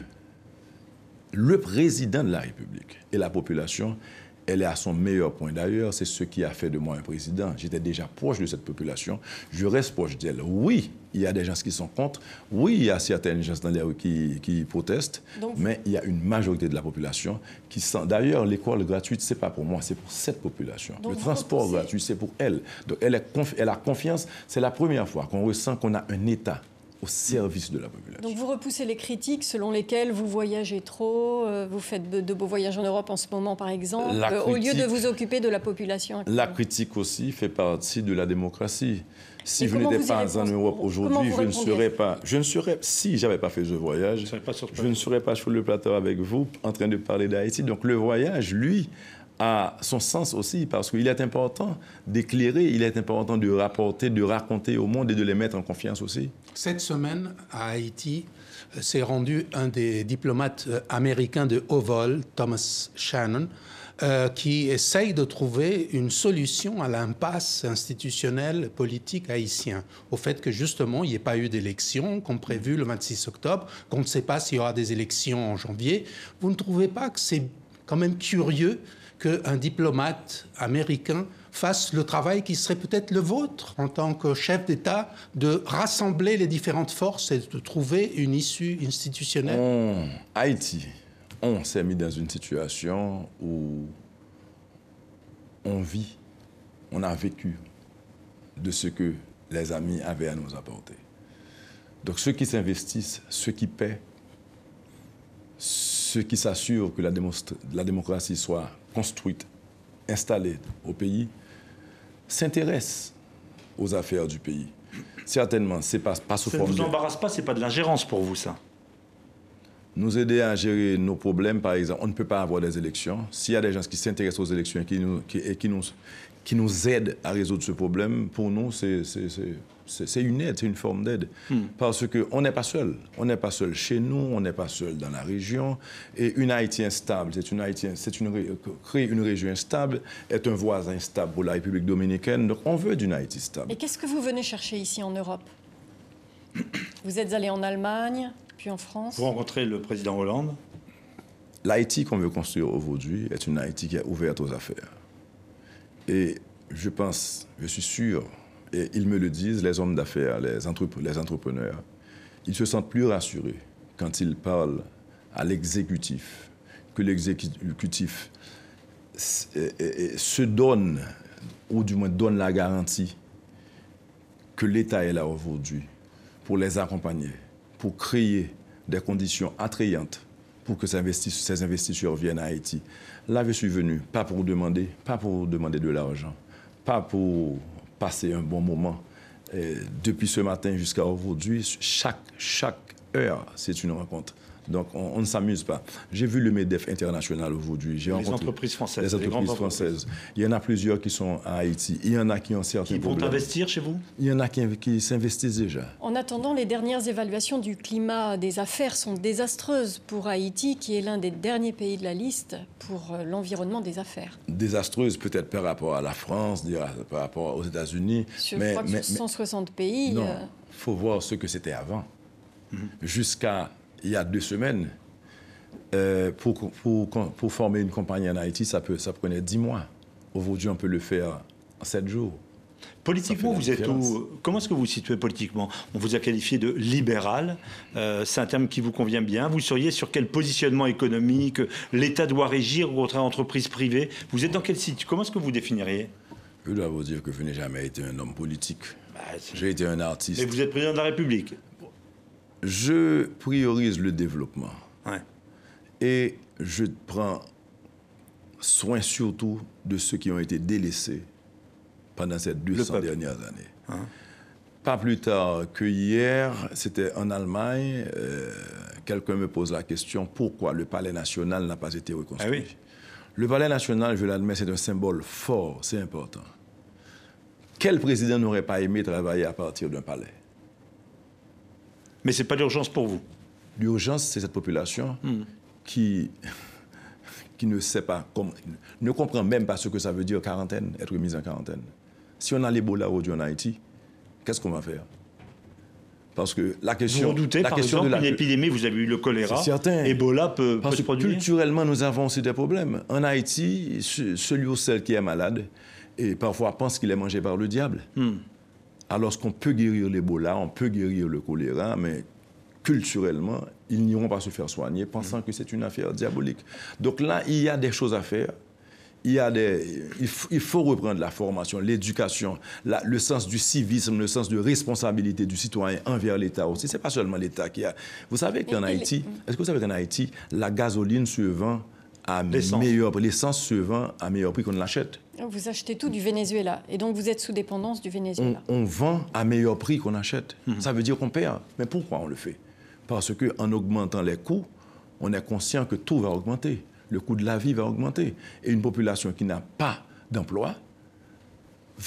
le président de la République et la population, elle est à son meilleur point. D'ailleurs, c'est ce qui a fait de moi un président. J'étais déjà proche de cette population. Je reste proche d'elle. Oui, il y a des gens qui sont contre. Oui, il y a certaines gens dans les rues qui protestent. Mais il y a une majorité de la population qui sent... D'ailleurs, l'école gratuite, ce n'est pas pour moi, c'est pour cette population. Le transport gratuit, c'est pour elle. Donc, elle a confiance. C'est la première fois qu'on ressent qu'on a un État au service de la population. Donc vous repoussez les critiques selon lesquelles vous voyagez trop, vous faites de beaux voyages en Europe en ce moment par exemple, au lieu de vous occuper de la population actuelle. La critique aussi fait partie de la démocratie. Si je n'étais pas en Europe aujourd'hui, si je n'avais pas fait ce voyage, je ne serais pas sur le plateau avec vous en train de parler d'Haïti. Donc le voyage, lui, a son sens aussi, parce qu'il est important d'éclairer, il est important de rapporter, de raconter au monde et de les mettre en confiance aussi. Cette semaine, à Haïti, s'est rendu un des diplomates américains de haut vol, Thomas Shannon, qui essaye de trouver une solution à l'impasse institutionnelle politique haïtien, au fait que justement, il n'y ait pas eu d'élection, comme prévu le 26 octobre, qu'on ne sait pas s'il y aura des élections en janvier. Vous ne trouvez pas que c'est quand même curieux qu'un diplomate américain fasse le travail qui serait peut-être le vôtre en tant que chef d'État, de rassembler les différentes forces et de trouver une issue institutionnelle? Haïti, on s'est mis dans une situation où on vit, on a vécu de ce que les amis avaient à nous apporter. Donc ceux qui s'investissent, ceux qui paient, ceux qui s'assurent que la démocratie soit construite, installée au pays, s'intéressent aux affaires du pays. Certainement, c'est pas sous forme de... Ça ne vous embarrasse pas, c'est pas de l'ingérence pour vous, ça? Nous aider à gérer nos problèmes, par exemple, on ne peut pas avoir des élections. S'il y a des gens qui s'intéressent aux élections et qui nous aident à résoudre ce problème, pour nous, c'est une aide, c'est une forme d'aide. Parce qu'on n'est pas seul. On n'est pas seul chez nous, on n'est pas seul dans la région. Et une Haïti instable, créer une région instable est un voisin instable pour la République dominicaine. Donc on veut d'une Haïti stable. Et qu'est-ce que vous venez chercher ici en Europe? Vous êtes allé en Allemagne, puis en France. Vous rencontrez le président Hollande. L'Haïti qu'on veut construire aujourd'hui est une Haïti qui est ouverte aux affaires. Et je pense, je suis sûr, et ils me le disent, les hommes d'affaires, les entrepreneurs, ils se sentent plus rassurés quand ils parlent à l'exécutif, que l'exécutif se donne, ou du moins donne la garantie que l'État est là aujourd'hui pour les accompagner, pour créer des conditions attrayantes pour que ces investisseurs viennent à Haïti. Là, je suis venu, pas pour demander de l'argent, pas pour passer un bon moment. Et depuis ce matin jusqu'à aujourd'hui, chaque heure, c'est une rencontre. Donc, on ne s'amuse pas. J'ai vu le MEDEF international aujourd'hui. Les entreprises françaises. Les entreprises françaises. Il y en a plusieurs qui sont à Haïti. Il y en a qui ont certains problèmes. Qui vont investir chez vous? Il y en a qui s'investissent déjà. En attendant, les dernières évaluations du climat des affaires sont désastreuses pour Haïti, qui est l'un des derniers pays de la liste pour l'environnement des affaires. Désastreuses peut-être par rapport à la France, par rapport aux États-Unis. Je crois que sur 160 pays... Non, il faut voir ce que c'était avant. Jusqu'à... Il y a 2 semaines, pour former une compagnie en Haïti, ça prenait 10 mois. Aujourd'hui, on peut le faire en 7 jours. Politiquement, vous êtes où? Comment est-ce que vous vous situez politiquement? On vous a qualifié de libéral. C'est un terme qui vous convient bien. Vous seriez sur quel positionnement économique? L'État doit régir ou autre entreprise privée? Vous êtes dans quel site? Comment est-ce que vous définiriez? Je dois vous dire que je n'ai jamais été un homme politique. J'ai été un artiste. Mais vous êtes président de la République? Je priorise le développement. Ouais. Et je prends soin surtout de ceux qui ont été délaissés pendant ces 200 dernières années. Pas plus tard que hier, c'était en Allemagne, quelqu'un me pose la question, pourquoi le Palais national n'a pas été reconstruit? Ah oui. Le Palais national, je l'admets, c'est un symbole fort, c'est important. Quel président n'aurait pas aimé travailler à partir d'un palais? Mais ce n'est pas l'urgence pour vous? L'urgence, c'est cette population qui ne sait pas, ne comprend même pas ce que ça veut dire quarantaine, être mise en quarantaine. Si on a l'Ebola aujourd'hui en Haïti, qu'est-ce qu'on va faire? Parce que la question... Vous redoutez, par exemple, une épidémie, vous avez eu le choléra, c'est certain. Ebola peut se produire? Culturellement, nous avons aussi des problèmes. En Haïti, celui ou celle qui est malade, et parfois pense qu'il est mangé par le diable. Alors qu'on peut guérir l'Ebola, on peut guérir le choléra, mais culturellement, ils n'iront pas se faire soigner pensant que c'est une affaire diabolique. Donc là, il y a des choses à faire. Il faut reprendre la formation, l'éducation, le sens du civisme, le sens de responsabilité du citoyen envers l'État aussi. Ce n'est pas seulement l'État qui a... Vous savez qu'en Haïti, est-ce que vous savez qu'en Haïti, la gasoline se vend à meilleur prix, l'essence se vend à meilleur prix qu'on l'achète? Vous achetez tout du Venezuela, et donc vous êtes sous dépendance du Venezuela. On vend à meilleur prix qu'on achète. Ça veut dire qu'on perd. Mais pourquoi on le fait? Parce qu'en augmentant les coûts, on est conscient que tout va augmenter. Le coût de la vie va augmenter. Et une population qui n'a pas d'emploi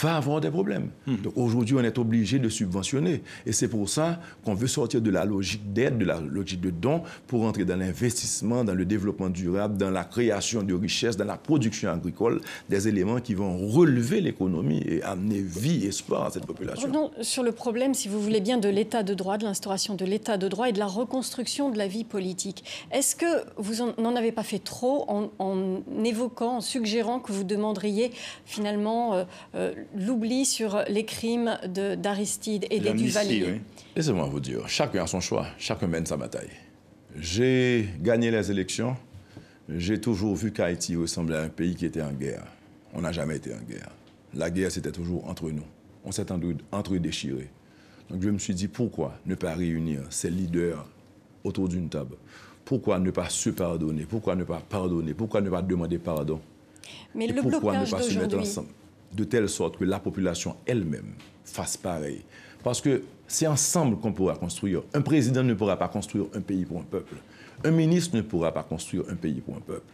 va avoir des problèmes. Donc aujourd'hui, on est obligé de subventionner. Et c'est pour ça qu'on veut sortir de la logique d'aide, de la logique de don, pour entrer dans l'investissement, dans le développement durable, dans la création de richesses, dans la production agricole, des éléments qui vont relever l'économie et amener vie et espoir à cette population. Revenons sur le problème, si vous voulez bien, de l'état de droit, de l'instauration de l'état de droit et de la reconstruction de la vie politique. Est-ce que vous n'en avez pas fait trop en évoquant, en suggérant que vous demanderiez finalement l'oubli sur les crimes d'Aristide et des Duvalier? Oui. Laissez-moi vous dire, chacun a son choix, chacun mène sa bataille. J'ai gagné les élections, j'ai toujours vu qu'Haïti ressemblait à un pays qui était en guerre. On n'a jamais été en guerre. La guerre, c'était toujours entre nous. On s'est entre-déchirés. Donc je me suis dit, pourquoi ne pas réunir ces leaders autour d'une table? Pourquoi ne pas se pardonner? Pourquoi ne pas pardonner? Pourquoi ne pas demander pardon? Mais et le pourquoi blocage ne pas se mettre d'aujourd'hui, ensemble de telle sorte que la population elle-même fasse pareil? Parce que c'est ensemble qu'on pourra construire. Un président ne pourra pas construire un pays pour un peuple. Un ministre ne pourra pas construire un pays pour un peuple.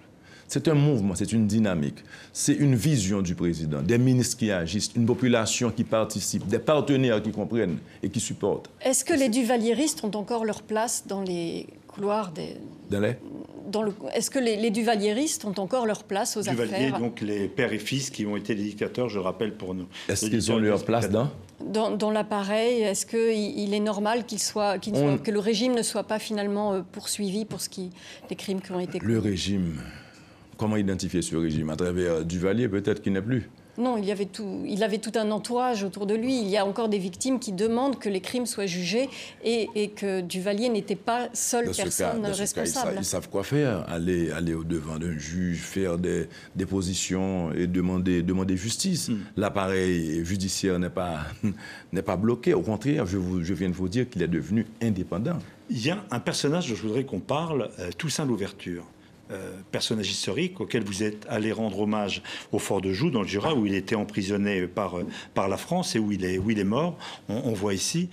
C'est un mouvement, c'est une dynamique, c'est une vision du président, des ministres qui agissent, une population qui participe, des partenaires qui comprennent et qui supportent. Est-ce que les duvalieristes ont encore leur place dans les couloirs des... Est-ce que les duvalieristes ont encore leur place aux affaires? Donc les pères et fils qui ont été les dictateurs, je rappelle pour nous. Est-ce qu'ils ont leur place dans l'appareil? Est-ce qu'il est normal que le régime ne soit pas finalement poursuivi pour des crimes qui ont été commis? Le régime, comment identifier ce régime? À travers Duvalier, peut-être qu'il n'est plus. Non, il avait tout un entourage autour de lui. Il y a encore des victimes qui demandent que les crimes soient jugés et que Duvalier n'était pas seule personne responsable. Ils savent quoi faire, aller au-devant d'un juge, faire des dépositions et demander justice. L'appareil judiciaire n'est pas bloqué. Au contraire, je viens de vous dire qu'il est devenu indépendant. Il y a un personnage dont je voudrais qu'on parle, Toussaint Louverture. Personnage historique auquel vous êtes allé rendre hommage au fort de Joux, dans le Jura, où il était emprisonné par la France et où il est mort. On voit ici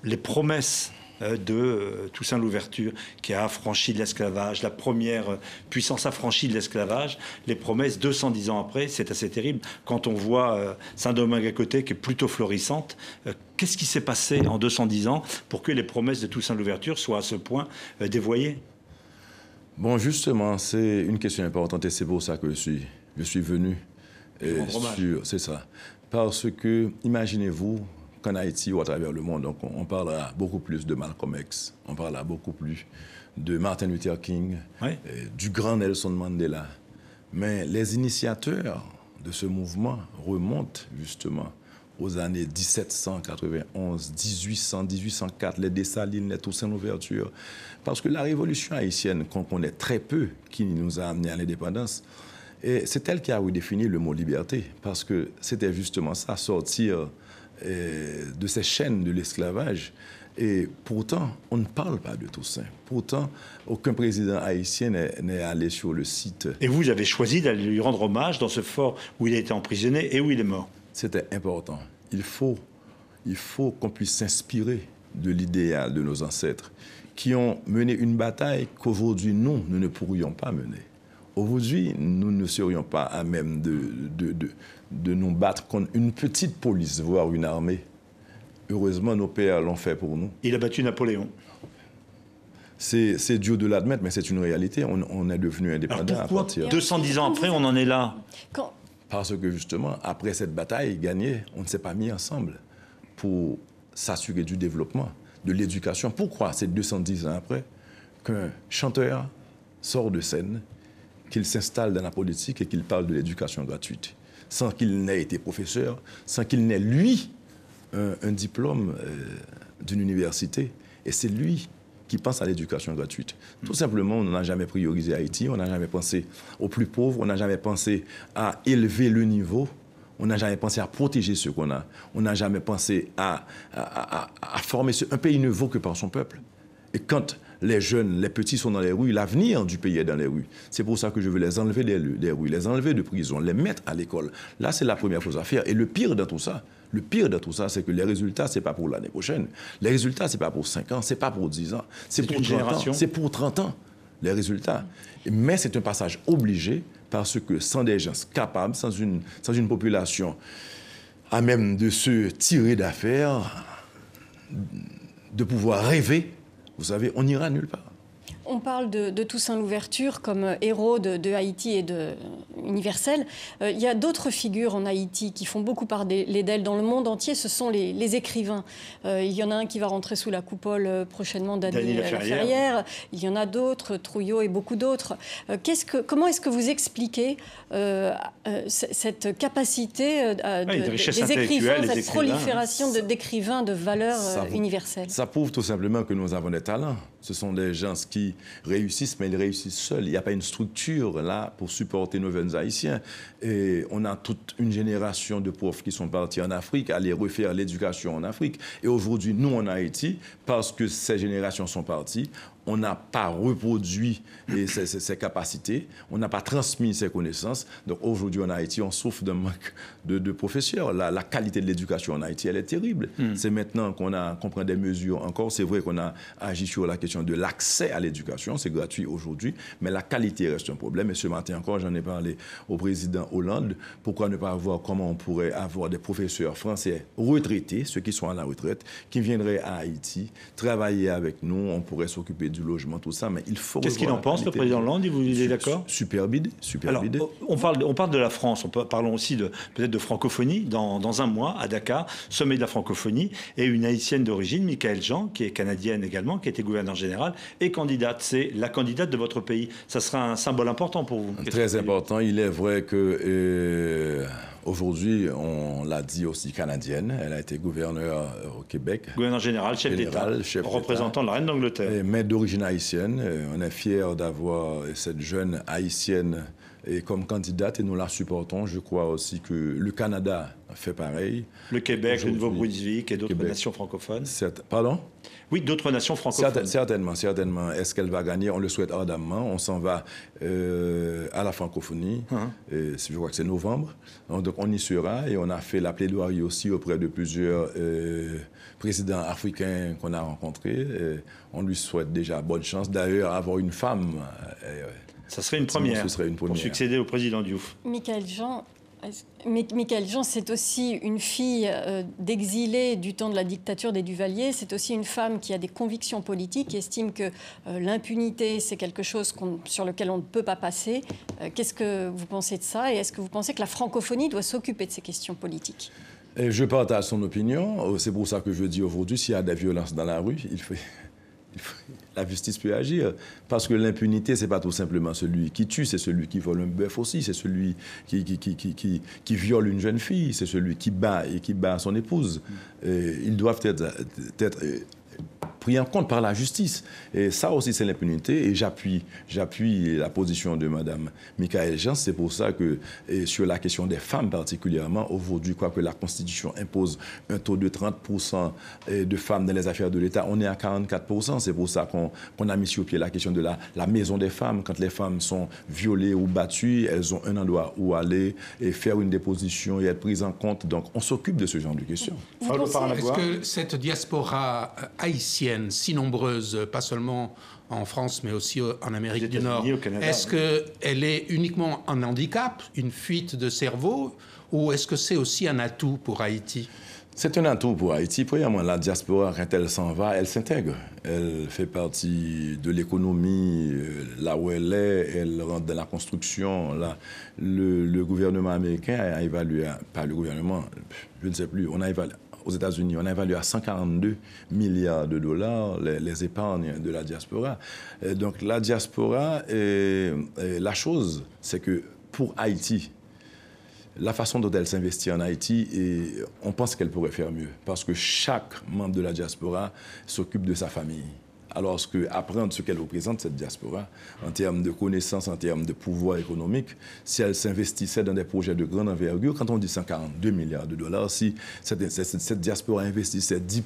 les promesses de Toussaint Louverture, qui a affranchi de l'esclavage, la première puissance affranchie de l'esclavage. Les promesses, 210 ans après, c'est assez terrible. Quand on voit Saint-Domingue à côté, qui est plutôt florissante, qu'est-ce qui s'est passé en 210 ans pour que les promesses de Toussaint Louverture soient à ce point dévoyées? Bon, justement, c'est une question importante et c'est pour ça que je suis venu. C'est ça. Parce que, imaginez-vous qu'en Haïti ou à travers le monde, donc on parlera beaucoup plus de Malcolm X, on parlera beaucoup plus de Martin Luther King, du grand Nelson Mandela. Mais les initiateurs de ce mouvement remontent justement aux années 1791, 1800, 1804, les Dessalines, les Toussaint Louverture. Parce que la révolution haïtienne, qu'on connaît très peu, qui nous a amenés à l'indépendance, c'est elle qui a redéfini le mot liberté. Parce que c'était justement ça, sortir de ces chaînes de l'esclavage. Et pourtant, on ne parle pas de Toussaint. Pourtant, aucun président haïtien n'est allé sur le site. Et vous avez choisi d'aller lui rendre hommage dans ce fort où il a été emprisonné et où il est mort. C'était important. Il faut qu'on puisse s'inspirer de l'idéal de nos ancêtres qui ont mené une bataille qu'aujourd'hui, nous ne pourrions pas mener. Aujourd'hui, nous ne serions pas à même de nous battre contre une petite police, voire une armée. Heureusement, nos pères l'ont fait pour nous. Il a battu Napoléon. C'est dur de l'admettre, mais c'est une réalité. On est devenu indépendant. Alors pourquoi, 210 ans après, on en est là? Parce que justement, après cette bataille gagnée, on ne s'est pas mis ensemble pour s'assurer du développement, de l'éducation. Pourquoi c'est 210 ans après qu'un chanteur sort de scène, qu'il s'installe dans la politique et qu'il parle de l'éducation gratuite, sans qu'il n'ait été professeur, sans qu'il n'ait, lui, un diplôme d'une université. Et c'est lui qui pense à l'éducation gratuite. Tout simplement, on n'a jamais priorisé Haïti, on n'a jamais pensé aux plus pauvres, on n'a jamais pensé à élever le niveau, on n'a jamais pensé à protéger ceux qu'on a, on n'a jamais pensé à former un pays ne vaut que par son peuple. Et quand les jeunes, les petits sont dans les rues, l'avenir du pays est dans les rues. C'est pour ça que je veux les enlever des rues, les enlever de prison, les mettre à l'école. Là, c'est la première chose à faire. Et le pire dans tout ça, c'est que les résultats, ce n'est pas pour l'année prochaine. Les résultats, ce n'est pas pour 5 ans, ce n'est pas pour 10 ans. C'est pour 30 ans. C'est pour 30 ans. les résultats. Mais c'est un passage obligé parce que sans des gens capables, sans une population à même de se tirer d'affaire, de pouvoir rêver, vous savez, on n'ira nulle part. On parle de Toussaint Louverture comme héros de Haïti et de universel. Il y a d'autres figures en Haïti qui font beaucoup parler d'elles dans le monde entier. Ce sont les écrivains. Il y en a un qui va rentrer sous la coupole prochainement, Dany Laferrière. Il y en a d'autres, Trouillot et beaucoup d'autres. Comment est-ce que vous expliquez cette capacité des écrivains, cette prolifération d'écrivains de valeur universelle? Ça prouve tout simplement que nous avons des talents. Ce sont des gens qui réussissent, mais ils réussissent seuls. Il n'y a pas une structure là pour supporter nos jeunes Haïtiens. Et on a toute une génération de profs qui sont partis en Afrique, aller refaire l'éducation en Afrique. Et aujourd'hui, nous, en Haïti, parce que ces générations sont parties, on n'a pas reproduit ces capacités, on n'a pas transmis ces connaissances. Donc aujourd'hui, en Haïti, on souffre d'un manque de professeurs. La qualité de l'éducation en Haïti, elle est terrible. C'est maintenant qu'on prend des mesures encore. C'est vrai qu'on a agi sur la question de l'accès à l'éducation. C'est gratuit aujourd'hui, mais la qualité reste un problème. Et ce matin encore, j'en ai parlé au président Hollande. Pourquoi ne pas voir comment on pourrait avoir des professeurs français retraités, ceux qui sont à la retraite, qui viendraient à Haïti, travailler avec nous, on pourrait s'occuper du logement, tout ça, mais il faut... Qu'est-ce qu'il en pense, le président Hollande? Vous êtes d'accord? Superbe idée, superbe idée. On parle de la France, parlons aussi peut-être de francophonie. Dans un mois, à Dakar, sommet de la francophonie, et une haïtienne d'origine, Michaëlle Jean, qui est canadienne également, qui était gouverneur général, et candidate. C'est la candidate de votre pays. Ça sera un symbole important pour vous? Très important. Il est vrai que... aujourd'hui, on l'a dit aussi canadienne. Elle a été gouverneure au Québec. Gouverneur général, chef d'État, représentant de la reine d'Angleterre. Mais d'origine haïtienne. On est fiers d'avoir cette jeune haïtienne comme candidate et nous la supportons. Je crois aussi que le Canada fait pareil. Le Québec, le Nouveau-Brunswick et d'autres nations francophones. Pardon? Oui, d'autres nations francophones. Certainement. Est-ce qu'elle va gagner? On le souhaite ardemment. On s'en va à la francophonie. Je crois que c'est novembre. Donc on y sera et on a fait la plaidoirie aussi auprès de plusieurs présidents africains qu'on a rencontrés. On lui souhaite déjà bonne chance. D'ailleurs, avoir une femme... ça serait une première, pour succéder au président Diouf. Michaëlle Jean, c'est aussi une fille d'exilés du temps de la dictature des Duvalier. C'est aussi une femme qui a des convictions politiques, qui estime que l'impunité, c'est quelque chose sur lequel on ne peut pas passer. Qu'est-ce que vous pensez de ça? Et est-ce que vous pensez que la francophonie doit s'occuper de ces questions politiques? Je partage son opinion. C'est pour ça que je dis aujourd'hui, s'il y a des violences dans la rue, la justice peut agir. Parce que l'impunité, ce n'est pas tout simplement celui qui tue, c'est celui qui vole un bœuf aussi, c'est celui qui viole une jeune fille, c'est celui qui bat son épouse. Ils doivent être pris en compte par la justice. Et ça aussi, c'est l'impunité. Et j'appuie la position de Mme Michaëlle Jean. C'est pour ça que, sur la question des femmes particulièrement, aujourd'hui, quoique la Constitution impose un taux de 30% de femmes dans les affaires de l'État, on est à 44%. C'est pour ça qu'on a mis sur pied la question de la maison des femmes. Quand les femmes sont violées ou battues, elles ont un endroit où aller et faire une déposition et être prises en compte. Donc, on s'occupe de ce genre de questions. Est-ce que cette diaspora haïtienne, si nombreuse, pas seulement en France, mais aussi en Amérique du Nord, est-ce qu'elle est uniquement un handicap, une fuite de cerveau, ou est-ce que c'est aussi un atout pour Haïti? C'est un atout pour Haïti. Premièrement, la diaspora, quand elle s'en va, elle s'intègre. Elle fait partie de l'économie là où elle est. Elle rentre dans la construction. Là, le gouvernement américain a évalué, pas le gouvernement, je ne sais plus, on a évalué, aux États-Unis, on a évalué à 142 milliards de dollars les épargnes de la diaspora. Donc la diaspora, la chose, c'est que pour Haïti, la façon dont elle s'investit en Haïti, on pense qu'elle pourrait faire mieux. Parce que chaque membre de la diaspora s'occupe de sa famille. Alors apprendre ce qu'elle représente, cette diaspora, en termes de connaissances, en termes de pouvoir économique, si elle s'investissait dans des projets de grande envergure, quand on dit 142 milliards de dollars, si cette diaspora investissait 10%,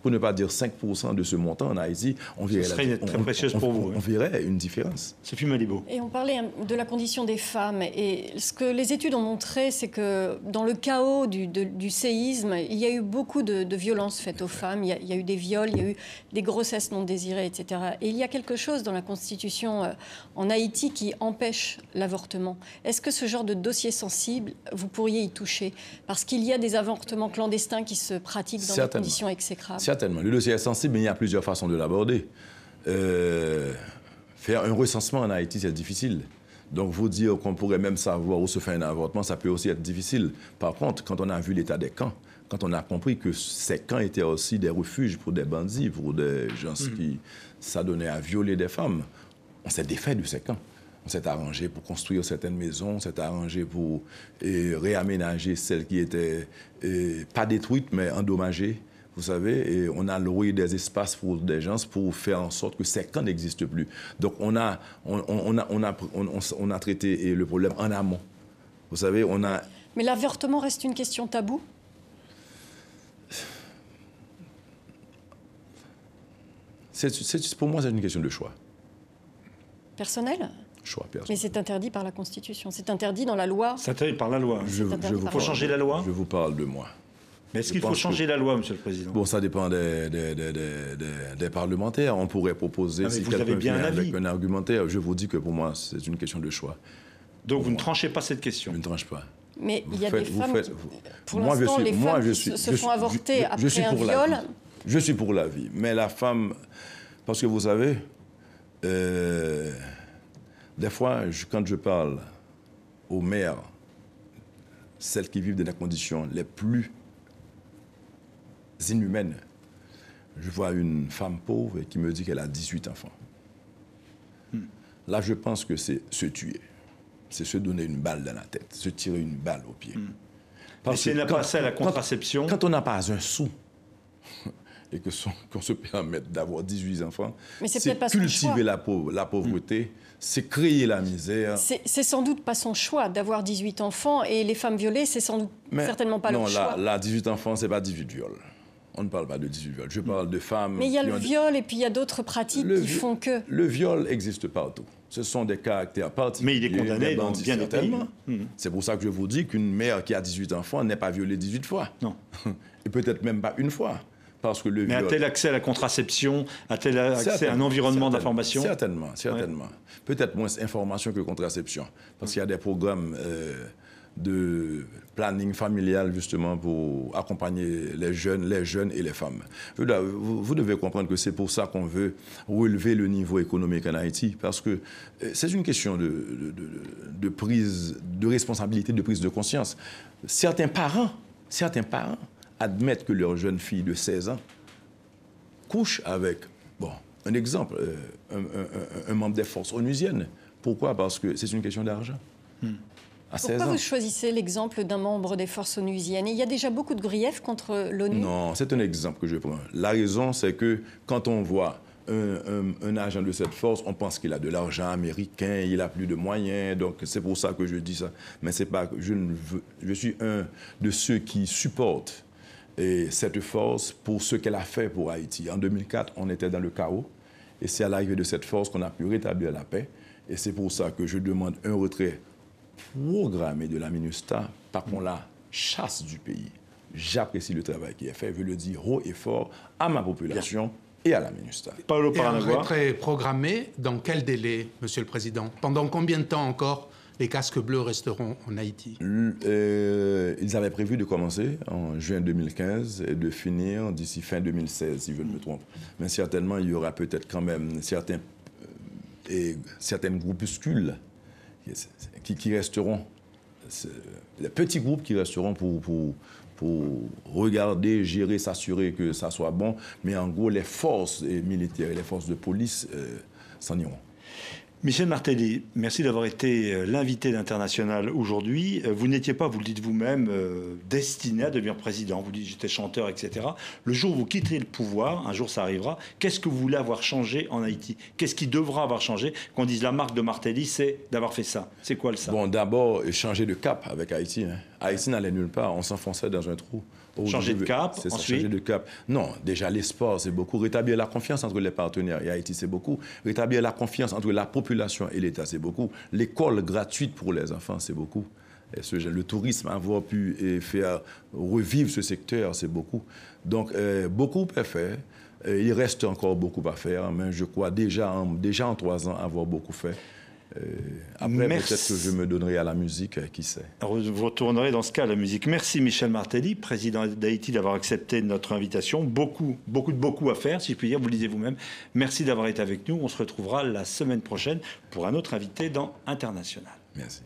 pour ne pas dire 5% de ce montant en Haïti, on verrait une différence. Sophie Malibaud. Et on parlait de la condition des femmes. Et ce que les études ont montré, c'est que dans le chaos du séisme, il y a eu beaucoup de violences faites aux femmes. Il y a eu des viols, il y a eu des grossesses non désirées. désiré, etc. Et il y a quelque chose dans la Constitution en Haïti qui empêche l'avortement. Est-ce que ce genre de dossier sensible, vous pourriez y toucher? Parce qu'il y a des avortements clandestins qui se pratiquent dans des conditions exécrables. Certainement. Le dossier est sensible, mais il y a plusieurs façons de l'aborder. Faire un recensement en Haïti, c'est difficile. Donc, vous dire qu'on pourrait même savoir où se fait un avortement, ça peut aussi être difficile. Par contre, quand on a vu l'état des camps, quand on a compris que ces camps étaient aussi des refuges pour des bandits, pour des gens qui s'adonnaient à violer des femmes, on s'est défait de ces camps. On s'est arrangé pour construire certaines maisons, on s'est arrangé pour réaménager celles qui étaient pas détruites, mais endommagées. Vous savez, et on a loué des espaces pour des gens pour faire en sorte que ces camps n'existent plus. Donc, on a traité le problème en amont. Vous savez, on a... Mais l'avortement reste une question taboue? Pour moi, c'est une question de choix. Personnel? Choix personnel. Mais c'est interdit par la Constitution. C'est interdit dans la loi. C'est interdit par la loi. Il faut changer la loi? Je vous parle de moi. Mais est-ce qu'il faut changer la loi, Monsieur le Président? Bon, ça dépend des parlementaires. On pourrait proposer, si quelqu'un vient avec un argumentaire, je vous dis que pour moi, c'est une question de choix. Donc vous ne tranchez pas cette question? Je ne tranche pas. Mais il y a des femmes qui, pour l'instant, les femmes qui se font avorter après un viol... Je suis pour la vie. Mais la femme... Parce que vous savez, des fois, quand je parle aux mères, celles qui vivent dans des conditions les plus inhumaines, je vois une femme pauvre qui me dit qu'elle a 18 enfants. Là, je pense que c'est se tuer. C'est se donner une balle dans la tête, se tirer une balle au pied. Parce que si elle n'a pas accès à la contraception... Quand on n'a pas un sou et qu'on se permette d'avoir 18 enfants, c'est cultiver la pauvreté, c'est créer la misère. C'est sans doute pas son choix d'avoir 18 enfants, et les femmes violées, c'est certainement pas leur choix. Non, là, 18 enfants, c'est pas 18 viols. On ne parle pas de 18 viols. Je parle de femmes... Mais il y a le viol et puis il y a d'autres pratiques qui font que... Le viol existe partout. Ce sont des caractères particuliers. Mais il est condamné dans bien des pays. C'est pour ça que je vous dis qu'une mère qui a 18 enfants n'est pas violée 18 fois. Non. Et peut-être même pas une fois. Parce que le Mais a-t-elle accès à la contraception? A-t-elle accès à un environnement d'information? Certainement. Ouais. Peut-être moins information que contraception. Parce qu'il y a des programmes de planning familial, justement, pour accompagner les jeunes et les femmes. Vous devez comprendre que c'est pour ça qu'on veut relever le niveau économique en Haïti, parce que c'est une question de prise de responsabilité, de prise de conscience. Certains parents admettent que leur jeune fille de 16 ans couche avec, un exemple, un membre des forces onusiennes. Pourquoi? Parce que c'est une question d'argent. Pourquoi vous choisissez l'exemple d'un membre des forces onusiennes? Il y a déjà beaucoup de griefs contre l'ONU. Non, c'est un exemple que je prends. La raison, c'est que quand on voit un agent de cette force, on pense qu'il a de l'argent américain, il a plus de moyens, donc c'est pour ça que je dis ça. Mais c'est pas, je suis un de ceux qui supportent cette force pour ce qu'elle a fait pour Haïti. En 2004, on était dans le chaos, et c'est à l'arrivée de cette force qu'on a pu rétablir la paix. Et c'est pour ça que je demande un retrait programmé de la MINUSTAH, pas qu'on la chasse du pays. J'apprécie le travail qui est fait, je le dis haut et fort à ma population et à la MINUSTAH. Et un retrait programmé, dans quel délai, Monsieur le Président? Pendant combien de temps encore les casques bleus resteront en Haïti? Ils avaient prévu de commencer en juin 2015 et de finir d'ici fin 2016, si je ne me trompe. Mais certainement, il y aura peut-être quand même certaines groupuscules qui resteront, les petits groupes qui resteront pour regarder, gérer, s'assurer que ça soit bon. Mais en gros, les forces militaires et les forces de police s'en iront. Michel Martelly, merci d'avoir été l'invité d'International aujourd'hui. Vous n'étiez pas, vous le dites vous-même, destiné à devenir président. Vous dites j'étais chanteur, etc. Le jour où vous quitterez le pouvoir, un jour ça arrivera, qu'est-ce que vous voulez avoir changé en Haïti? Qu'est-ce qui devra avoir changé? Qu'on dise la marque de Martelly, c'est d'avoir fait ça. C'est quoi le ça? Bon, d'abord, changer de cap avec Haïti. Haïti n'allait nulle part, on s'enfonçait dans un trou. Changer de cap, c'est ça, ensuite changer de cap. Non, déjà l'espoir, c'est beaucoup. Rétablir la confiance entre les partenaires et Haïti, c'est beaucoup. Rétablir la confiance entre la population et l'État, c'est beaucoup. L'école gratuite pour les enfants, c'est beaucoup. Le tourisme, avoir pu faire revivre ce secteur, c'est beaucoup. Donc, beaucoup est fait. Il reste encore beaucoup à faire, mais je crois déjà en 3 ans avoir beaucoup fait. Après, peut-être que je me donnerai à la musique, qui sait. Vous retournerez dans ce cas à la musique. Merci Michel Martelly, président d'Haïti, d'avoir accepté notre invitation. Beaucoup à faire, si je puis dire, vous le disiez vous-même. Merci d'avoir été avec nous. On se retrouvera la semaine prochaine pour un autre invité dans International. Merci.